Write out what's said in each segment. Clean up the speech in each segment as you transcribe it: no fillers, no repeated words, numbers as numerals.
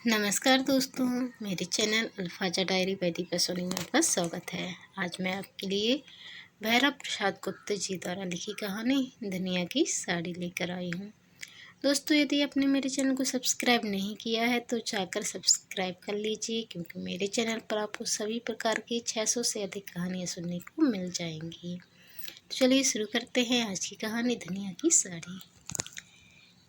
नमस्कार दोस्तों, मेरे channel Alfaza diary by Deepa Soni में आपका स्वागत है। आज मैं आपके लिए भैरव प्रसाद गुप्ता जी द्वारा लिखी कहानी दुनिया की साड़ी लेकर आई हूँ। दोस्तों, यदि आपने मेरे चैनल को सब्सक्राइब नहीं किया है तो जाकर सब्सक्राइब कर लीजिए, क्योंकि मेरे चैनल पर आपको सभी प्रकार की 600 से अधिक कहानियाँ सुनने को मिल जाएंगी। तो चलिए शुरू करते हैं आज की कहानी दुनिया की साड़ी।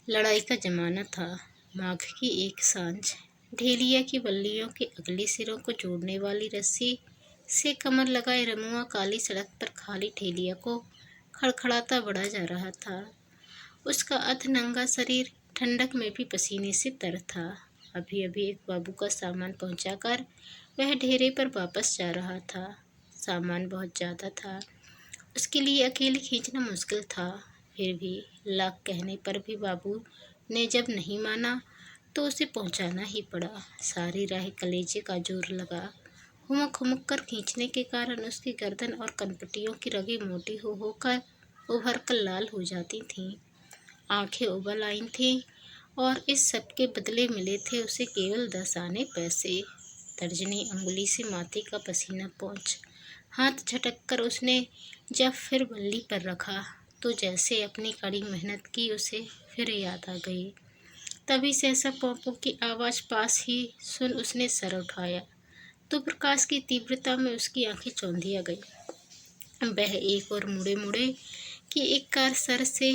लड़ाई का जमाना था। माघ की एक सांझ ढेलिया की बल्लियों के अगले सिरों को जोड़ने वाली रस्सी से कमर लगाए रमुआ काली सड़क पर खाली ठेलिया को खड़खड़ाता बढ़ा जा रहा था। उसका अधनंगा शरीर ठंडक में भी पसीने से तर था। अभी अभी एक बाबू का सामान पहुंचाकर वह ढेरे पर वापस जा रहा था। सामान बहुत ज़्यादा था, उसके लिए अकेले खींचना मुश्किल था। फिर भी लाख कहने पर भी बाबू ने जब नहीं माना तो उसे पहुंचाना ही पड़ा। सारी राह कलेजे का जोर लगा। हुमक हुमक कर खींचने के कारण उसकी गर्दन और कनपटियों की रगें मोटी हो होकर उभर कर लाल हो जाती थीं। आंखें उबल आई थीं और इस सब के बदले मिले थे उसे केवल 10 आने पैसे। तर्जनी अंगुली से माथे का पसीना पोंछ हाथ झटक कर उसने जब फिर बल्ली पर रखा तो जैसे अपनी कड़ी मेहनत की उसे फिर याद आ गई। तभी सहसा पोंपों की आवाज़ पास ही सुन उसने सर उठाया तो प्रकाश की तीव्रता में उसकी आंखें चौंधिया गई। वह एक और मुड़े मुड़े कि एक कार सर से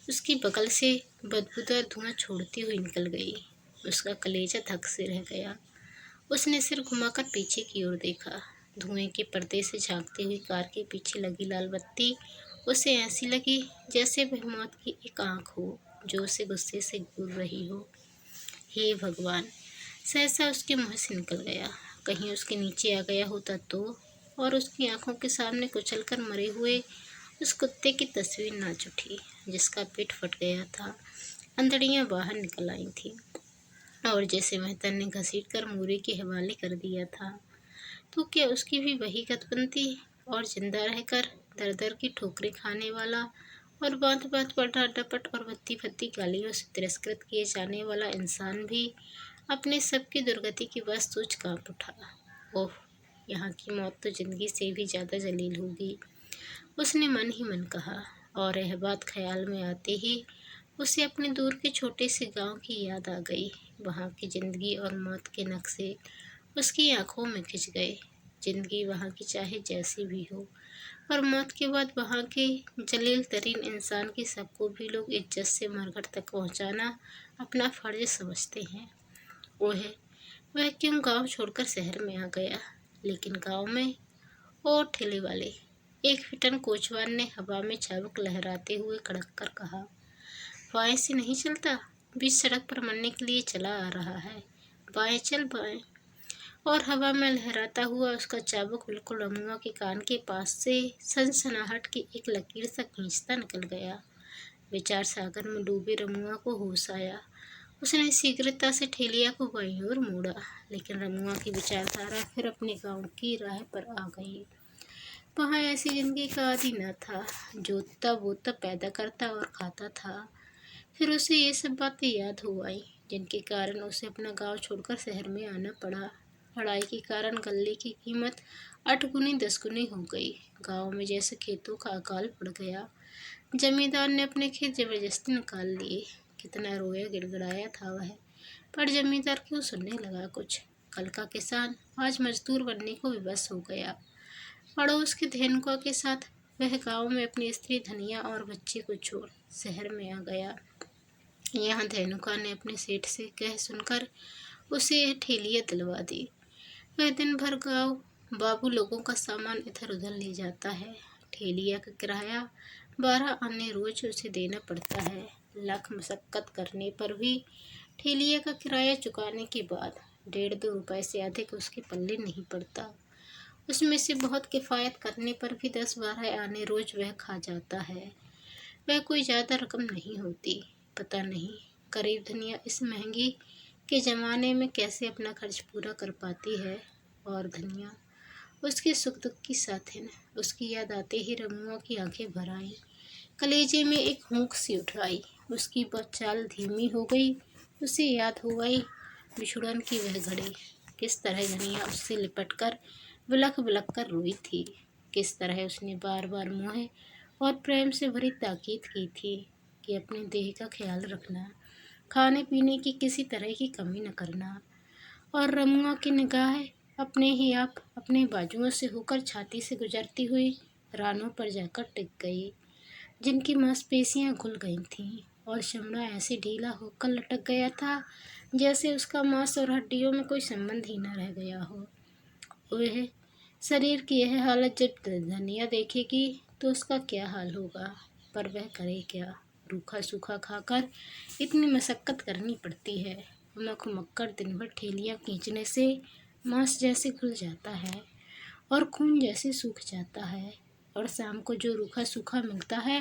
उसकी बगल से बदबूदार धुआं छोड़ती हुई निकल गई। उसका कलेजा धक से रह गया। उसने सिर घुमाकर पीछे की ओर देखा। धुएं के पर्दे से झांकती हुई कार के पीछे लगी लाल बत्ती उसे ऐसी लगी जैसे वह मौत की एक आंख हो जो उसे गुस्से से घूर रही हो। हे भगवान, सहसा उसके मुंह से निकल गया। कहीं उसके नीचे आ गया होता तो। और उसकी आंखों के सामने कुचलकर मरे हुए उस कुत्ते की तस्वीर नाच उठी जिसका पेट फट गया था, अंतड़ियां बाहर निकल आई थी और जैसे मेहतर ने घसीट कर मूरी के हवाले कर दिया था। तो क्या उसकी भी वही गत बनती और जिंदा रहकर दर दर की ठोकरें खाने वाला और बात बात पर डांट-डपट और भद्दी भद्दी गालियों से तिरस्कृत किए जाने वाला इंसान भी अपने सबकी दुर्गति की बात सोच कांप उठा। ओह, यहाँ की मौत तो जिंदगी से भी ज़्यादा जलील होगी, उसने मन ही मन कहा। और यह बात ख्याल में आते ही उसे अपने दूर के छोटे से गांव की याद आ गई। वहाँ की जिंदगी और मौत के नक्शे उसकी आंखों में खिंच गए। जिंदगी वहाँ की चाहे जैसी भी हो, और मौत के बाद वहाँ के जलील तरीन इंसान की सबको भी लोग इज्जत से मरघट तक पहुँचाना अपना फर्ज समझते हैं। वह क्यों गांव छोड़कर शहर में आ गया? लेकिन गांव में ओ ठेले वाले, एक फिटन कोचवान ने हवा में चाबुक लहराते हुए कड़क कर कहा, बाएं से नहीं चलता, बीच सड़क पर मरने के लिए चला आ रहा है, बाएं चल बाएं। और हवा में लहराता हुआ उसका चाबुक बिल्कुल रमुआ के कान के पास से सनसनाहट की एक लकीर सा खींचता निकल गया। विचार सागर में डूबे रमुआ को होश आया। उसने शीघ्रता से ठेलिया को बाईं ओर मोड़ा, लेकिन रमुआ की विचारधारा फिर अपने गांव की राह पर आ गई। वहाँ ऐसी जिंदगी का आदि न था, जोतता बोता पैदा करता और खाता था। फिर उसे ये सब बातें याद हो आई जिनके कारण उसे अपना गांव छोड़कर शहर में आना पड़ा। लड़ाई के कारण गल्ले की कीमत 8 गुनी 10 गुनी हो गई। गांव में जैसे खेतों का अकाल पड़ गया। जमींदार ने अपने खेत जबरदस्ती निकाल लिए। कितना रोया गिड़गिड़ाया था वह, पर जमींदार क्यों सुनने लगा कुछ। कल का किसान आज मजदूर बनने को विवश हो गया। पड़ोस के धेनुका के साथ वह गांव में अपनी स्त्री धनिया और बच्चे को छोड़ शहर में आ गया। यहाँ धेनुका ने अपने सेठ से कह सुनकर उसे यह ठेलिया दिलवा दी। वह दिन भर गांव बाबू लोगों का सामान इधर उधर ले जाता है। ठेलिया का किराया 12 आने रोज उसे देना पड़ता है। लाख मशक्कत करने पर भी ठेलिया का किराया चुकाने के बाद 1.5-2 रुपए से अधिक उसके पल्ले नहीं पड़ता। उसमें से बहुत किफ़ायत करने पर भी 10-12 आने रोज वह खा जाता है। वह कोई ज़्यादा रकम नहीं होती। पता नहीं गरीब धनिया इस महंगी के ज़माने में कैसे अपना खर्च पूरा कर पाती है। और धनिया उसके सुख दुख की साथिन। उसकी याद आते ही रमुआ की आंखें भर आईं। कलेजे में एक हुंक सी उठ आई। उसकी चाल धीमी हो गई। उसे याद हो गई बिछुड़न की वह घड़ी, किस तरह धनिया उससे लिपटकर बिलख बिलख कर रोई थी। किस तरह उसने बार बार मुँह और प्रेम से भरी ताकीद की थी कि अपने देह का ख्याल रखना, खाने पीने की किसी तरह की कमी न करना। और रमुआ की निगाह अपने ही आप अपने बाजुओं से होकर छाती से गुजरती हुई रानों पर जाकर टिक गई, जिनकी मांसपेशियां घुल गई थीं और चमड़ा ऐसे ढीला होकर लटक गया था जैसे उसका मांस और हड्डियों में कोई संबंध ही न रह गया हो। वह शरीर की यह हालत जब धनिया देखेगी तो उसका क्या हाल होगा, पर वह करे क्या। रूखा सूखा खाकर इतनी मशक्कत करनी पड़ती है। मख मक्कर दिन भर ठेलियाँ खींचने से मांस जैसे घुल जाता है और खून जैसे सूख जाता है, और शाम को जो रूखा सूखा मिलता है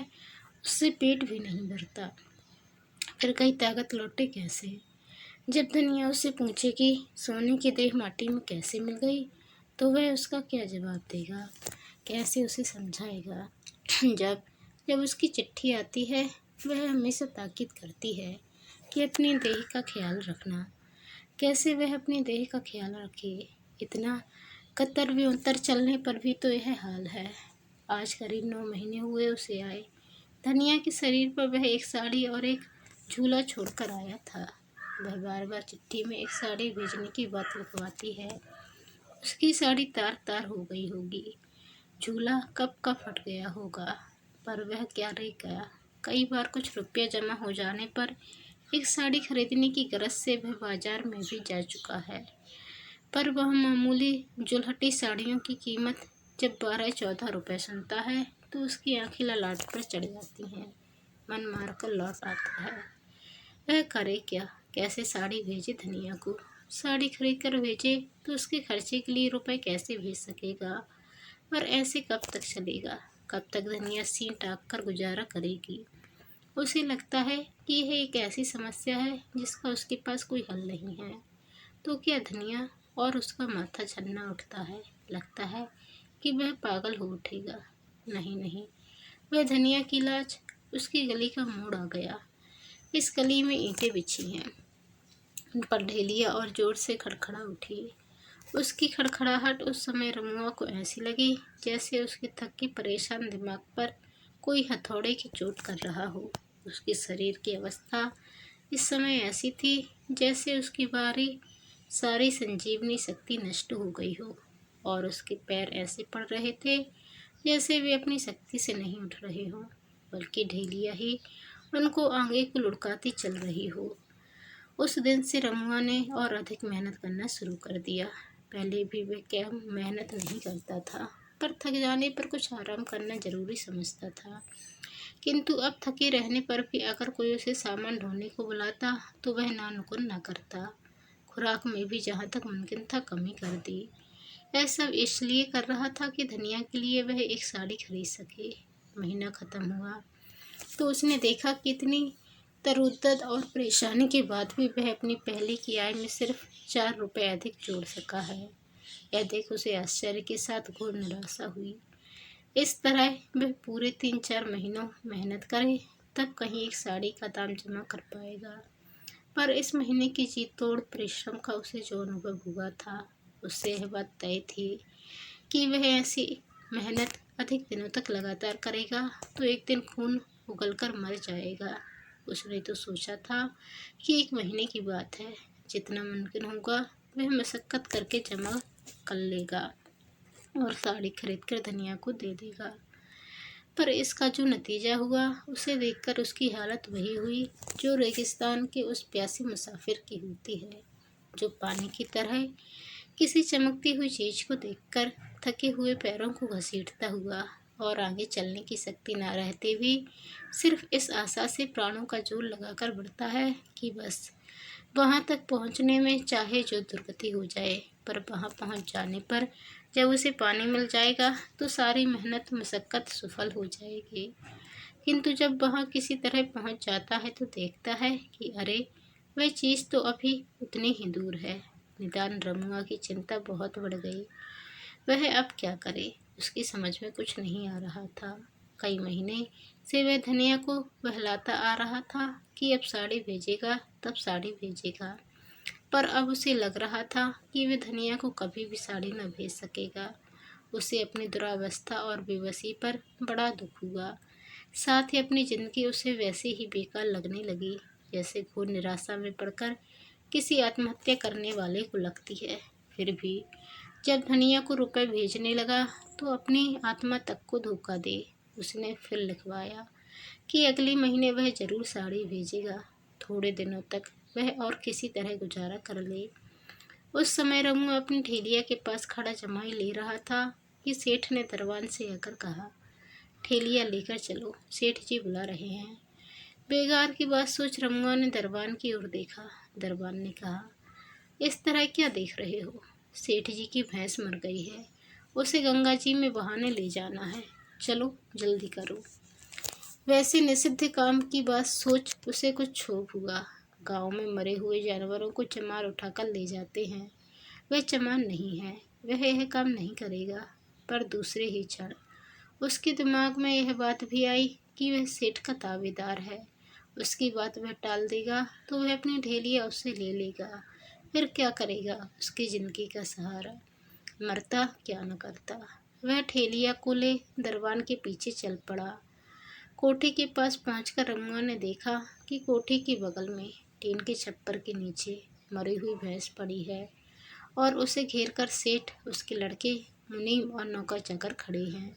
उससे पेट भी नहीं भरता। फिर कहीं ताकत लौटे कैसे। जब धनिया उससे पूछे कि सोने की देह माटी में कैसे मिल गई, तो वह उसका क्या जवाब देगा, कैसे उसे समझाएगा। जब जब उसकी चिट्ठी आती है वह हमेशा ताकीद करती है कि अपने देह का ख्याल रखना। कैसे वह अपने देह का ख्याल रखे। इतना कतर व्योतर चलने पर भी तो यह हाल है। आज करीब 9 महीने हुए उसे आए। धनिया के शरीर पर वह एक साड़ी और एक झूला छोड़कर आया था। वह बार बार चिट्ठी में एक साड़ी भेजने की बात लिखवाती है। उसकी साड़ी तार तार हो गई होगी, झूला कब का फट गया होगा, पर वह क्या रह गया। कई बार कुछ रुपया जमा हो जाने पर एक साड़ी खरीदने की गरज से वह बाजार में भी जा चुका है, पर वह मामूली जुलहटी साड़ियों की कीमत जब 12-14 रुपये सुनता है तो उसकी आंखें ललाट पर चढ़ जाती हैं, मन मार कर लौट आता है। वह करे क्या, कैसे साड़ी भेजे धनिया को। साड़ी खरीद कर भेजे तो उसके खर्चे के लिए रुपए कैसे भेज सकेगा, पर ऐसे कब तक चलेगा। कब तक धनिया सीन टाक कर गुजारा करेगी। उसे लगता है कि यह एक ऐसी समस्या है जिसका उसके पास कोई हल नहीं है। तो क्या धनिया और उसका माथा झन्ना उठता है। लगता है कि वह पागल हो उठेगा। नहीं नहीं, वह धनिया की लाज उसकी गली का मोड़ आ गया। इस गली में ईंटें बिछी हैं, उन पर ढेलियाँ और जोर से खड़खड़ा उठी। उसकी खड़खड़ाहट उस समय रमुआ को ऐसी लगी जैसे उसके थकी परेशान दिमाग पर कोई हथौड़े की चोट कर रहा हो। उसके शरीर की अवस्था इस समय ऐसी थी जैसे उसकी सारी संजीवनी शक्ति नष्ट हो गई हो, और उसके पैर ऐसे पड़ रहे थे जैसे वे अपनी शक्ति से नहीं उठ रहे हों, बल्कि ढेलिया ही उनको आगे को लुढ़काती चल रही हो। उस दिन से रमुआ ने और अधिक मेहनत करना शुरू कर दिया। पहले भी वह क्या मेहनत नहीं करता था, पर थक जाने पर कुछ आराम करना जरूरी समझता था। किंतु अब थके रहने पर भी अगर कोई उसे सामान ढोने को बुलाता तो वह ना नुकुर ना करता। खुराक में भी जहाँ तक मुमकिन था कमी कर दी। यह सब इसलिए कर रहा था कि धनिया के लिए वह एक साड़ी खरीद सके। महीना खत्म हुआ तो उसने देखा कि इतनी तरुद्दत और परेशानी के बाद भी वह अपनी पहले की आय में सिर्फ 4 रुपये अधिक जोड़ सका है। यह देख उसे आश्चर्य के साथ घोर निराशा हुई। इस तरह वह पूरे 3-4 महीनों मेहनत करे तब कहीं एक साड़ी का दाम जमा कर पाएगा। पर इस महीने की जी तोड़ परिश्रम का उसे जो अनुभव हुआ था, उससे यह बात तय थी कि वह ऐसी मेहनत अधिक दिनों तक लगातार करेगा तो एक दिन खून उगलकर मर जाएगा। उसने तो सोचा था कि 1 महीने की बात है, जितना मुमकिन होगा वह मशक्कत करके जमा कर लेगा और साड़ी खरीद कर धनिया को दे देगा। पर इसका जो नतीजा हुआ उसे देखकर उसकी हालत वही हुई जो रेगिस्तान के उस प्यासे मुसाफिर की होती है, जो पानी की तरह किसी चमकती हुई चीज को देखकर थके हुए पैरों को घसीटता हुआ और आगे चलने की शक्ति ना रहते भी सिर्फ इस आशा से प्राणों का जोर लगाकर बढ़ता है कि बस वहां तक पहुंचने में चाहे जो दुर्गति हो जाए, पर वहां पहुंच जाने पर जब उसे पानी मिल जाएगा तो सारी मेहनत मशक्कत सफल हो जाएगी। किंतु जब वह किसी तरह पहुंच जाता है तो देखता है कि अरे, वह चीज़ तो अभी उतनी ही दूर है। निदान रमुआ की चिंता बहुत बढ़ गई। वह अब क्या करे, उसकी समझ में कुछ नहीं आ रहा था। कई महीने से वह धनिया को बहलाता आ रहा था कि अब साड़ी भेजेगा तब साड़ी भेजेगा, पर अब उसे लग रहा था कि वह धनिया को कभी भी साड़ी न भेज सकेगा। उसे अपनी दुरावस्था और बेबसी पर बड़ा दुख हुआ। साथ ही अपनी जिंदगी उसे वैसे ही बेकार लगने लगी जैसे घोर निराशा में पड़कर किसी आत्महत्या करने वाले को लगती है। फिर भी जब धनिया को रुपए भेजने लगा तो अपनी आत्मा तक को धोखा दे उसने फिर लिखवाया कि अगले महीने वह जरूर साड़ी भेजेगा। थोड़े दिनों तक वह और किसी तरह गुजारा कर ले। उस समय रमू अपनी ठेलिया के पास खड़ा जमाई ले रहा था कि सेठ ने दरबान से आकर कहा, ठेलिया लेकर चलो, सेठ जी बुला रहे हैं। बेगार की बात सोच रमुआ ने दरबान की ओर देखा। दरबान ने कहा, इस तरह क्या देख रहे हो? सेठ जी की भैंस मर गई है, उसे गंगा जी में बहाने ले जाना है, चलो जल्दी करो। वैसे निषिद्ध काम की बात सोच उसे कुछ क्षोभ हुआ। गांव में मरे हुए जानवरों को चमार उठाकर ले जाते हैं, वह चमार नहीं है, वह यह काम नहीं करेगा। पर दूसरे ही क्षण उसके दिमाग में यह बात भी आई कि वह सेठ का ताबेदार है, उसकी बात वह टाल देगा तो वह अपनी ढेलिया उससे ले लेगा। फिर क्या करेगा उसकी जिंदगी का सहारा? मरता क्या न करता। वह ठेलिया को ले दरबान के पीछे चल पड़ा। कोठी के पास पहुंचकर रमुआ ने देखा कि कोठी के बगल में टीन के छप्पर के नीचे मरी हुई भैंस पड़ी है और उसे घेर कर सेठ, उसके लड़के मुनीम और नौकर चाकर खड़े हैं,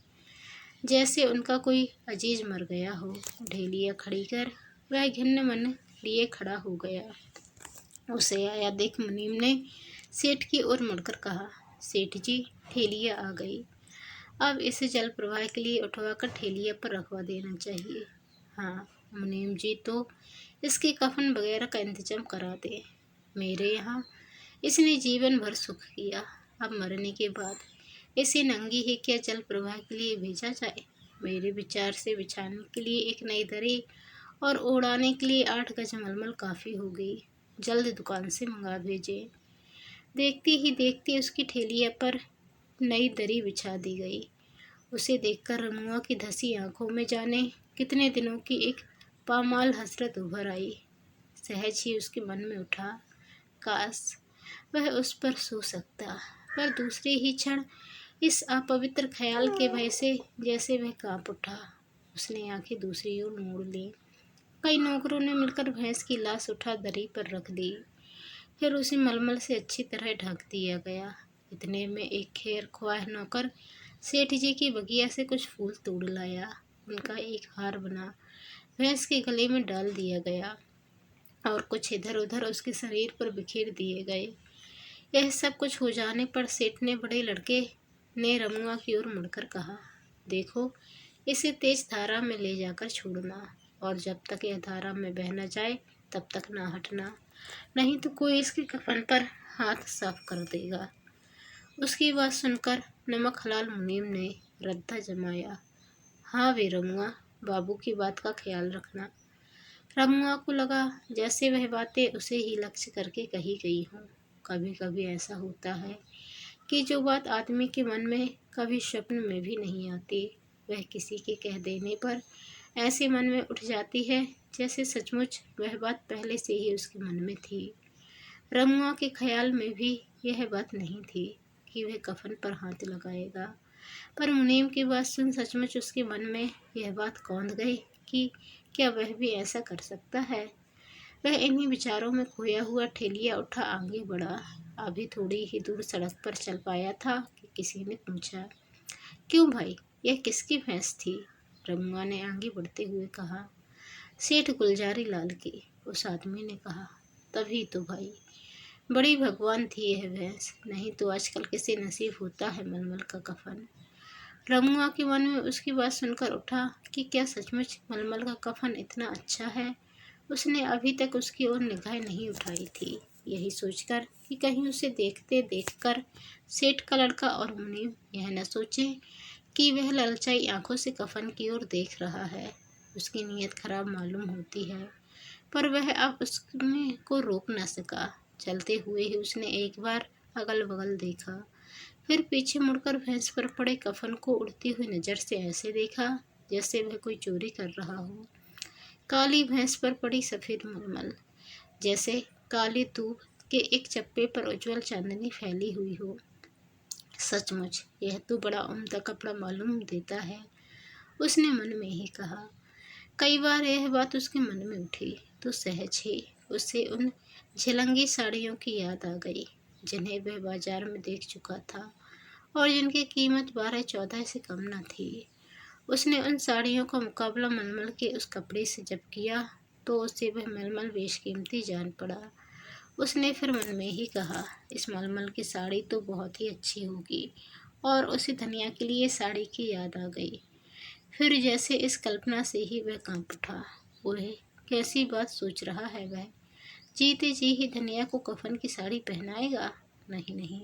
जैसे उनका कोई अजीज मर गया हो। ढेलिया खड़ी कर वह घिन्न मन लिए खड़ा हो गया। उसे आया देख मुनीम ने सेठ की ओर मुड़कर कहा, सेठ जी, ठेलिया आ गई, अब इसे जल प्रवाह के लिए उठवाकर ठेलिया पर रखवा देना चाहिए। हाँ मुनीम जी, तो इसके कफन वगैरह का इंतजाम करा दे। मेरे यहाँ इसने जीवन भर सुख किया, अब मरने के बाद इसे नंगी ही क्या जल प्रवाह के लिए भेजा जाए? मेरे विचार से बिछाने के लिए एक नई दरी और ओढ़ाने के लिए 8 गज मलमल काफ़ी हो गई, जल्द दुकान से मंगा भेजे। देखती ही देखती उसकी ठेलिया पर नई दरी बिछा दी गई। उसे देखकर रमुआ की धसी आंखों में जाने कितने दिनों की एक पामाल हसरत उभर आई। सहज ही उसके मन में उठा, काश वह उस पर सो सकता। पर दूसरे ही क्षण इस अपवित्र ख्याल के भय से जैसे वह कांप उठा। उसने आंखें दूसरी ओर मोड़ ली। कई नौकरों ने मिलकर भैंस की लाश उठा दरी पर रख दी। फिर उसे मलमल से अच्छी तरह ढक दिया गया। इतने में एक खैर ख्वाह नौकर सेठ जी की बगिया से कुछ फूल तोड़ लाया। उनका एक हार बना भैंस के गले में डाल दिया गया और कुछ इधर उधर उसके शरीर पर बिखेर दिए गए। यह सब कुछ हो जाने पर सेठ ने बड़े लड़के ने रमुआ की ओर मुड़कर कहा, देखो इसे तेज धारा में ले जाकर छोड़ना और जब तक यह धारा में बह न जाए तब तक ना हटना, नहीं तो कोई इसके कफन पर हाथ साफ कर देगा। उसकी बात सुनकर नमक हलाल मुनीम ने रद्दा जमाया, हाँ वे रमुआ, बाबू की बात का ख्याल रखना। रमुआ को लगा जैसे वह बातें उसे ही लक्ष्य करके कही गई हों। कभी कभी ऐसा होता है कि जो बात आदमी के मन में कभी स्वप्न में भी नहीं आती, वह किसी के कह देने पर ऐसे मन में उठ जाती है जैसे सचमुच वह बात पहले से ही उसके मन में थी। रमुआ के ख्याल में भी यह बात नहीं थी कि वह कफन पर हाथ लगाएगा, पर मुनीम की बात सुन सचमुच उसके मन में यह बात कौंध गई कि क्या वह भी ऐसा कर सकता है। वह इन्हीं विचारों में खोया हुआ ठेलिया उठा आगे बढ़ा। अभी थोड़ी ही दूर सड़क पर चल पाया था कि किसी ने पूछा, क्यों भाई, यह किसकी भैंस थी? रमुआ ने आगे बढ़ते हुए कहा, सेठ गुलजारी लाल की। उस आदमी ने कहा, तभी तो भाई, बड़ी भगवान थी यह भैंस, नहीं तो आजकल किसे नसीब होता है मलमल का कफन। रमुआ के मन में उसकी बात सुनकर उठा कि क्या सचमुच मलमल का कफन इतना अच्छा है। उसने अभी तक उसकी ओर निगाहें नहीं उठाई थी, यही सोचकर कि कहीं उसे देखते देखकर सेठ का लड़का और मुनीम यह न सोचे कि वह ललचाई आंखों से कफन की ओर देख रहा है। उसकी नीयत खराब मालूम होती है, पर वह अब उसमें को रोक न सका। चलते हुए ही उसने एक बार अगल बगल देखा, फिर पीछे मुड़कर भैंस पर पड़े कफन को उड़ती हुई नज़र से ऐसे देखा जैसे वह कोई चोरी कर रहा हो। काली भैंस पर पड़ी सफ़ेद मलमल, जैसे काली दूब कि एक चप्पे पर उज्जवल चांदनी फैली हुई हो। सचमुच यह तो बड़ा उम्दा कपड़ा मालूम देता है, उसने मन में ही कहा। कई बार यह बात उसके मन में उठी तो सहज ही उसे उन झिलंगी साड़ियों की याद आ गई जिन्हें वह बाजार में देख चुका था और जिनकी कीमत 12-14 से कम न थी। उसने उन साड़ियों का मुकाबला मलमल के उस कपड़े से जब किया तो उसे वह मलमल बेशकीमती जान पड़ा। उसने फिर मन में ही कहा, इस मलमल की साड़ी तो बहुत ही अच्छी होगी, और उसे धनिया के लिए साड़ी की याद आ गई। फिर जैसे इस कल्पना से ही वह कांप उठा। वह कैसी बात सोच रहा है वह? जीते जी ही धनिया को कफन की साड़ी पहनाएगा? नहीं नहीं,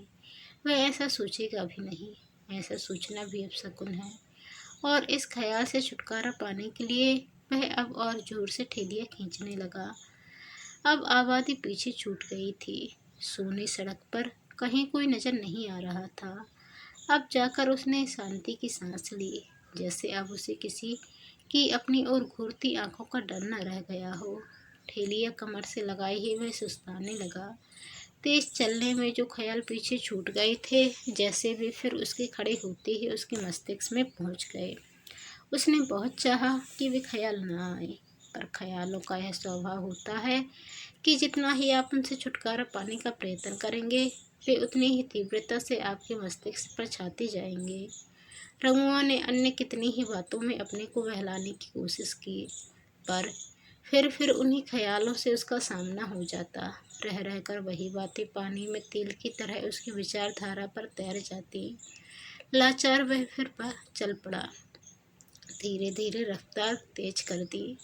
वह ऐसा सोचेगा भी नहीं। ऐसा सोचना भी अपशकुन है। और इस ख्याल से छुटकारा पाने के लिए वह अब और जोर से ठेलियाँ खींचने लगा। अब आबादी पीछे छूट गई थी। सूनी सड़क पर कहीं कोई नजर नहीं आ रहा था। अब जाकर उसने शांति की सांस ली, जैसे अब उसे किसी की अपनी ओर घूरती आंखों का डर न रह गया हो। ठेलिया कमर से लगाए ही वह सुस्ताने लगा। तेज चलने में जो ख्याल पीछे छूट गए थे, जैसे वे फिर उसके खड़े होते ही उसके मस्तिष्क में पहुंच गए। उसने बहुत चाहा कि वे ख्याल न आए, पर ख्यालों का यह स्वभाव होता है कि जितना ही आप उनसे छुटकारा पाने का प्रयत्न करेंगे, वे उतनी ही तीव्रता से आपके मस्तिष्क पर छाते जाएंगे। रमुआ ने अन्य कितनी ही बातों में अपने को बहलाने की कोशिश की, पर फिर उन्हीं ख्यालों से उसका सामना हो जाता। रह रहकर वही बातें पानी में तेल की तरह उसकी विचारधारा पर तैर जाती। लाचार वह फिर चल पड़ा। धीरे धीरे रफ्तार तेज कर दी,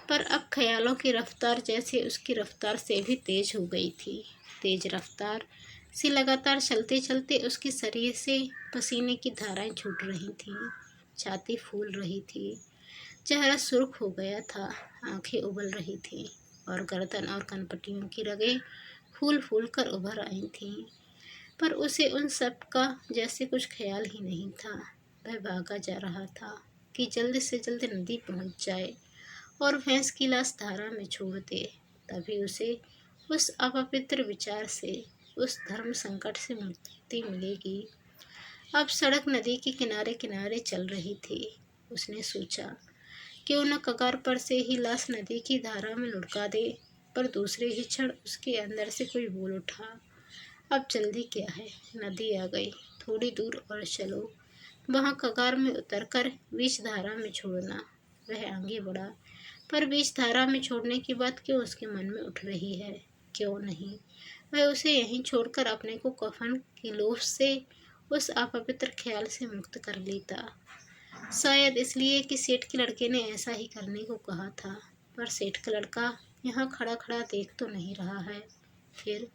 पर अब ख्यालों की रफ्तार जैसे उसकी रफ्तार से भी तेज हो गई थी। तेज रफ्तार से लगातार चलते चलते उसके शरीर से पसीने की धाराएं छूट रही थीं, छाती फूल रही थी, चेहरा सुर्ख हो गया था, आंखें उबल रही थीं और गर्दन और कनपटियों की रगें फूल फूल कर उभर आई थीं। पर उसे उन सब का जैसे कुछ ख्याल ही नहीं था। वह भागा जा रहा था कि जल्द से जल्द नदी पहुंच जाए और भैंस की लाश धारा में छोड़ दे। तभी उसे उस अपवित्र विचार से, उस धर्म संकट से मुक्ति मिलेगी। अब सड़क नदी के किनारे किनारे चल रही थी। उसने सोचा, क्यों न कगार पर से ही लाश नदी की धारा में लुढ़का दे, पर दूसरे ही क्षण उसके अंदर से कोई बोल उठा, अब जल्दी क्या है, नदी आ गई, थोड़ी दूर और चलो, वहाँ कगार में उतरकर बीच धारा में छोड़ना। वह आगे बढ़ा, पर बीच धारा में छोड़ने की बात क्यों उसके मन में उठ रही है? क्यों नहीं वह उसे यहीं छोड़कर अपने को कफन की लोथ से, उस अपवित्र ख्याल से मुक्त कर लेता। शायद इसलिए कि सेठ के लड़के ने ऐसा ही करने को कहा था, पर सेठ का लड़का यहाँ खड़ा खड़ा देख तो नहीं रहा है। फिर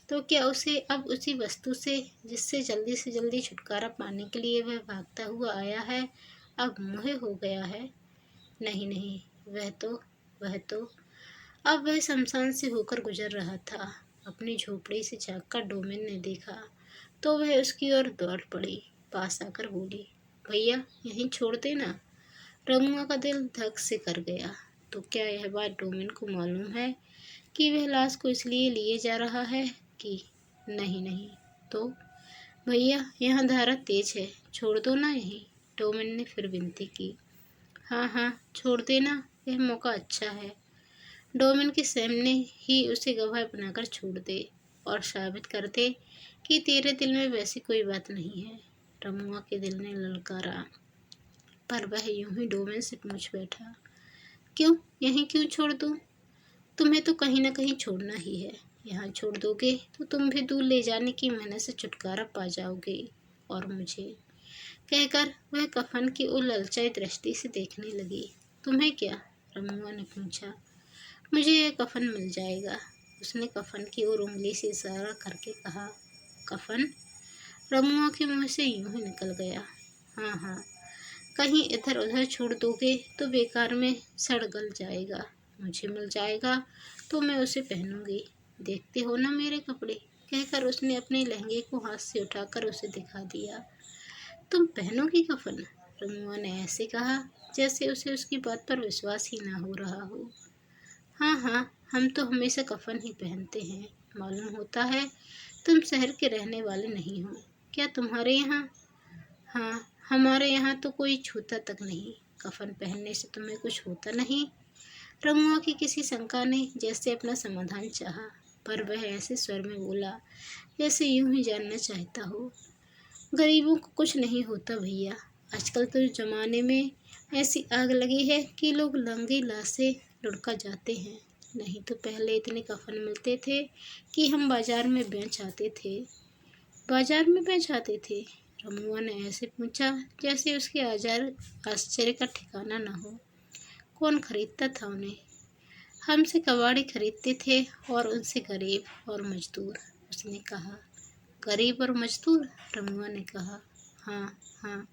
तो क्या उसे अब उसी वस्तु से, जिससे जल्दी से जल्दी छुटकारा पाने के लिए वह भागता हुआ आया है, अब मोह हो गया है? नहीं नहीं, वह तो अब वह शमशान से होकर गुजर रहा था। अपनी झोपड़ी से झाँककर डोमेन ने देखा तो वह उसकी ओर दौड़ पड़ी। पास आकर बोली, भैया यहीं छोड़ देना। रमुआ का दिल धक से कर गया। तो क्या यह बात डोमेन को मालूम है कि वह लाश को इसलिए लिए जा रहा है कि? नहीं नहीं, तो भैया यहाँ धारा तेज है, छोड़ दो ना यहीं। डोमेन ने फिर विनती की। हाँ हाँ, छोड़ देना, यह मौका अच्छा है। डोमेन के सामने ही उसे गवाह बनाकर छोड़ दे और साबित कर दे कि तेरे दिल में वैसी कोई बात नहीं है। रमुआ के दिल ने ललकारा, पर वह यूं ही डोमेन से पूछ बैठा, क्यों, यहीं क्यों छोड़ दूं? तुम्हें तो कहीं ना कहीं छोड़ना ही है। यहाँ छोड़ दोगे तो तुम भी दूर ले जाने की मेहनत से छुटकारा पा जाओगे, और मुझे। कहकर वह कफन की ओर ललचाई दृष्टि से देखने लगी। तुम्हें क्या? रमुआ ने पूछा। मुझे यह कफन मिल जाएगा। उसने कफन की ओर उंगली से इशारा करके कहा। कफन? रमुआ के मुंह से यूं ही निकल गया। हाँ हाँ, कहीं इधर उधर छोड़ दोगे तो बेकार में सड़ गल जाएगा। मुझे मिल जाएगा तो मैं उसे पहनूंगी। देखते हो ना मेरे कपड़े। कहकर उसने अपने लहंगे को हाथ से उठाकर उसे दिखा दिया। तुम पहनोगी कफन? रमुआ ने ऐसे कहा जैसे उसे उसकी बात पर विश्वास ही ना हो रहा हो। हाँ हाँ, हम तो हमेशा कफन ही पहनते हैं, मालूम होता है तुम शहर के रहने वाले नहीं हो। क्या तुम्हारे यहाँ? हाँ, हमारे यहाँ तो कोई छूता तक नहीं। कफन पहनने से तुम्हें कुछ होता नहीं? रमुआ की किसी शंका ने जैसे अपना समाधान चाहा, पर वह ऐसे स्वर में बोला जैसे यूं ही जानना चाहता हो। गरीबों को कुछ नहीं होता भैया। आजकल तो जमाने में ऐसी आग लगी है कि लोग नंगी लाशें लुढ़का जाते हैं। नहीं तो पहले इतने कफन मिलते थे कि हम बाजार में बेच आते थे। बाजार में बेच आते थे? रमुआ ने ऐसे पूछा जैसे उसके आश्चर्य का ठिकाना न हो। कौन खरीदता था उन्हें? हमसे कबाड़ी खरीदते थे और उनसे गरीब और मजदूर, उसने कहा। गरीब और मजदूर? रमुआ ने कहा। हाँ हाँ,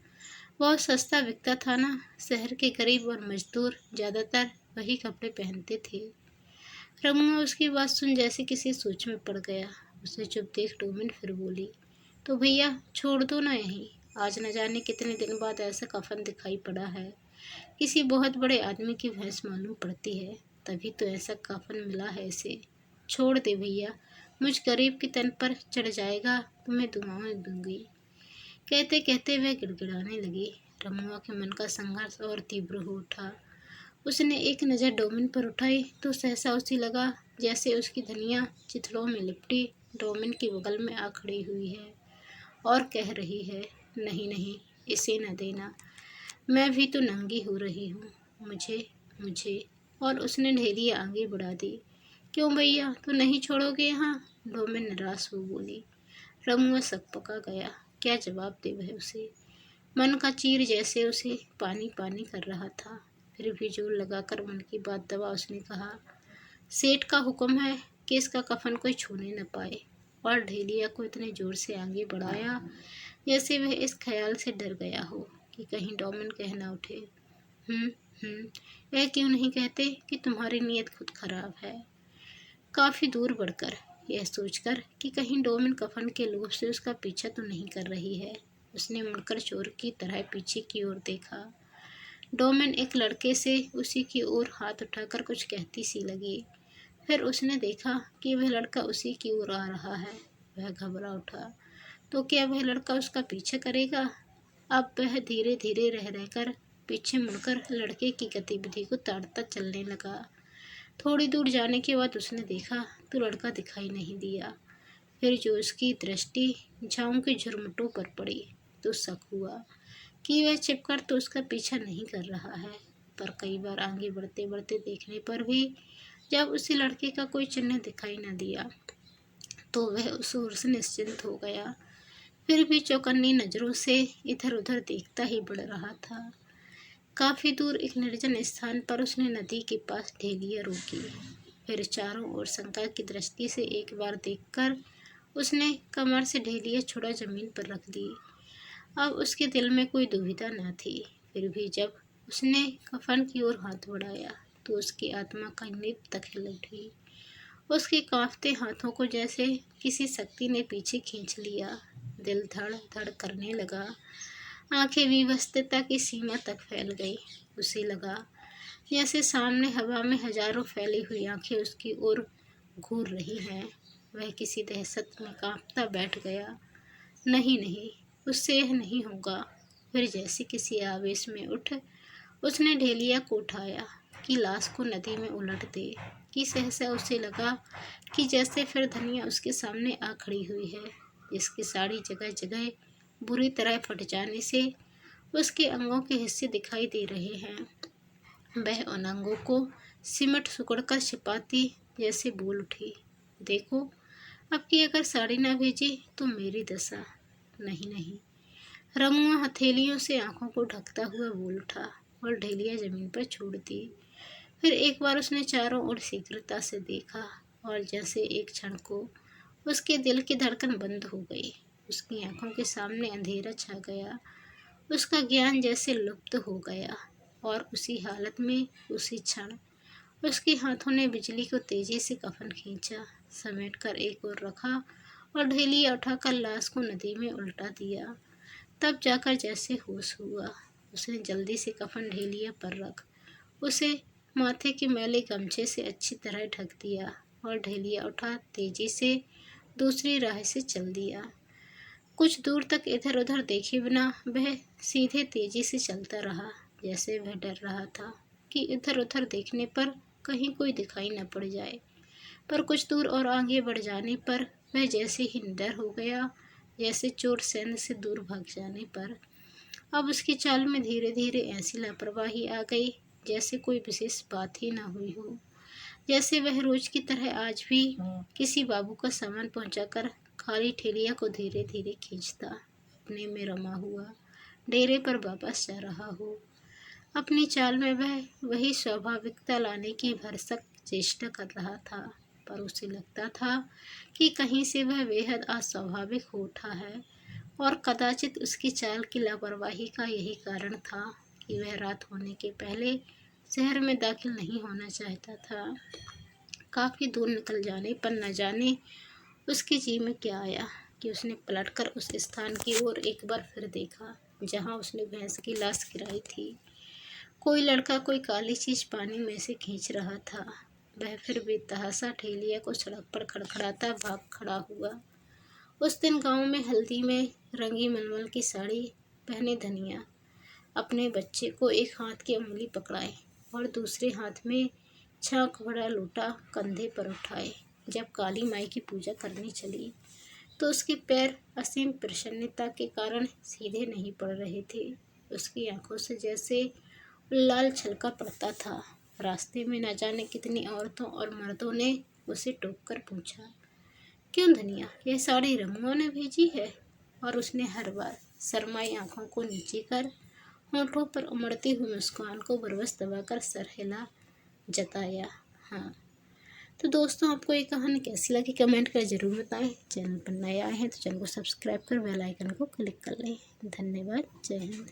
बहुत सस्ता बिकता था ना। शहर के गरीब और मजदूर ज़्यादातर वही कपड़े पहनते थे। रमुआ उसकी बात सुन जैसे किसी सोच में पड़ गया। उसे चुप देख डोमिन फिर बोली, तो भैया छोड़ दो ना यहीं। आज न जाने कितने दिन बाद ऐसा कफन दिखाई पड़ा है। किसी बहुत बड़े आदमी की भैंस मालूम पड़ती है, तभी तो ऐसा कफन मिला है इसे। छोड़ दे भैया, मुझ गरीब के तन पर चढ़ जाएगा, तुम्हें दुआएं दूंगी। कहते कहते वह गिड़गिड़ाने लगी। रमुआ के मन का संघर्ष और तीव्र हो उठा। उसने एक नज़र डोमिन पर उठाई तो सहसा उसे लगा जैसे उसकी धनिया चिथड़ों में लिपटी डोमिन की बगल में आ खड़ी हुई है और कह रही है, नहीं नहीं, इसे न देना, मैं भी तो नंगी हो रही हूँ, मुझे मुझे। और उसने ढेलियाँ आगे बढ़ा दी। क्यों भैया, तो नहीं छोड़ोगे यहाँ? डोमिन निराश हो बोली। रमुआ सकपका गया। क्या जवाब दे वह उसे? मन का चीर जैसे उसे पानी पानी कर रहा था। फिर भी जोर लगाकर मन की बात दबा उसने कहा, सेठ का हुक्म है कि इसका कफन कोई छूने न पाए। और ढेलिया को इतने जोर से आगे बढ़ाया जैसे वह इस ख्याल से डर गया हो कि कहीं डोमिन कह ना उठे, यह क्यों नहीं कहते कि तुम्हारी नीयत खुद खराब है। काफ़ी दूर बढ़कर यह सोचकर कि कहीं डोमिन कफन के लोभ से उसका पीछा तो नहीं कर रही है, उसने मुड़कर चोर की तरह पीछे की ओर देखा। डोमिन एक लड़के से उसी की ओर हाथ उठाकर कुछ कहती सी लगी। फिर उसने देखा कि वह लड़का उसी की ओर आ रहा है। वह घबरा उठा। तो क्या वह लड़का उसका पीछे करेगा? अब वह धीरे धीरे रह रहकर पीछे मुड़कर लड़के की गतिविधि को ताड़ता चलने लगा। थोड़ी दूर जाने के बाद उसने देखा तो लड़का दिखाई नहीं दिया। फिर जो उसकी दृष्टि झाओं के झुरमुटों पर पड़ी तो शक हुआ कि वह छिपकर तो उसका पीछा नहीं कर रहा है। पर कई बार आगे बढ़ते बढ़ते देखने पर भी जब उसे लड़के का कोई चिन्ह दिखाई न दिया तो वह उस ओर से निश्चिंत हो गया। फिर भी चौकन्नी नज़रों से इधर उधर देखता ही बढ़ रहा था। काफ़ी दूर एक निर्जन स्थान पर उसने नदी के पास ढेलियाँ रोकी। फिर चारों ओर शंका की दृष्टि से एक बार देखकर उसने कमर से ढेलियाँ छुड़ा जमीन पर रख दी। अब उसके दिल में कोई दुविधा न थी। फिर भी जब उसने कफन की ओर हाथ बढ़ाया तो उसकी आत्मा का नृत्य तक हिल उठी। उसके कांपते हाथों को जैसे किसी शक्ति ने पीछे खींच लिया। दिल धड़ धड़ करने लगा। आंखें विवस्त्रता की सीमा तक फैल गई। उसे लगा जैसे सामने हवा में हजारों फैली हुई आंखें उसकी ओर घूर रही हैं। वह किसी दहशत में कांपता बैठ गया। नहीं नहीं, उससे यह नहीं होगा। फिर जैसे किसी आवेश में उठ उसने ढेलिया को उठाया कि लाश को नदी में उलट दे कि सहसा उसे लगा कि जैसे फिर धनिया उसके सामने आ खड़ी हुई है, जिसकी साड़ी जगह जगह बुरी तरह फट जाने से उसके अंगों के हिस्से दिखाई दे रहे हैं। वह उन अंगों को सिमट सुकड़कर छिपाती जैसे बोल उठी, देखो, अब की अगर साड़ी ना भेजी तो मेरी दशा। नहीं नहीं, रमुआ हथेलियों से आंखों को ढकता हुआ बोल उठा और ढेलिया जमीन पर छोड़ दी। फिर एक बार उसने चारों ओर शीघ्रता से देखा और जैसे एक क्षण को उसके दिल की धड़कन बंद हो गई। उसकी आंखों के सामने अंधेरा छा गया। उसका ज्ञान जैसे लुप्त हो गया और उसी हालत में उसी क्षण उसके हाथों ने बिजली को तेजी से कफन खींचा, समेट कर एक ओर रखा और ढेलिया उठाकर लाश को नदी में उल्टा दिया। तब जाकर जैसे होश हुआ। उसने जल्दी से कफन ढेलिया पर रख उसे माथे के मैले गमछे से अच्छी तरह ढक दिया। और ढेलिया उठा तेजी से दूसरी राह से चल दिया। कुछ दूर तक इधर उधर देखे बिना वह सीधे तेजी से चलता रहा, जैसे वह डर रहा था कि इधर उधर देखने पर कहीं कोई दिखाई न पड़ जाए। पर कुछ दूर और आगे बढ़ जाने पर वह जैसे ही निडर हो गया, जैसे चोर सैन्य से दूर भाग जाने पर। अब उसकी चाल में धीरे धीरे ऐसी लापरवाही आ गई जैसे कोई विशेष बात ही ना हुई हो, जैसे वह रोज की तरह आज भी किसी बाबू का सामान पहुंचाकर खाली ठेलिया को धीरे धीरे खींचता अपने में रमा हुआ डेरे पर वापस जा रहा हो। अपनी चाल में वह वही स्वाभाविकता लाने की भरसक चेष्टा कर रहा था, पर उसे लगता था कि कहीं से वह बेहद अस्वाभाविक हो उठा है, और कदाचित उसकी चाल की लापरवाही का यही कारण था कि वह रात होने के पहले शहर में दाखिल नहीं होना चाहता था। काफ़ी दूर निकल जाने पर न जाने उसके जी में क्या आया कि उसने पलटकर उस स्थान की ओर एक बार फिर देखा जहाँ उसने भैंस की लाश गिराई थी। कोई लड़का कोई काली चीज पानी में से खींच रहा था। वह फिर बेतहाशा ठेलिया को सड़क पर खड़खड़ाता भाग खड़ा हुआ। उस दिन गांव में हल्दी में रंगी मलमल की साड़ी पहने धनिया अपने बच्चे को एक हाथ की उंगली पकड़ाए और दूसरे हाथ में छाक भरा लोटा कंधे पर उठाए जब काली माई की पूजा करने चली, तो उसके पैर असीम प्रसन्नता के कारण सीधे नहीं पड़ रहे थे। उसकी आंखों से जैसे लाल छलका पड़ता था। रास्ते में न जाने कितनी औरतों और मर्दों ने उसे टोककर पूछा, क्यों धनिया, यह साड़ी रमुआ ने भेजी है? और उसने हर बार शर्माई आंखों को नीचे कर होठों पर उमड़ती हुई मुस्कान को बरबस दबाकर सर हिला जताया। हाँ, तो दोस्तों, आपको ये कहानी कैसी लगी कमेंट कर ज़रूर बताएं। चैनल पर नए आए हैं तो चैनल को सब्सक्राइब कर बेल आइकन को क्लिक कर लें। धन्यवाद। जय हिंद।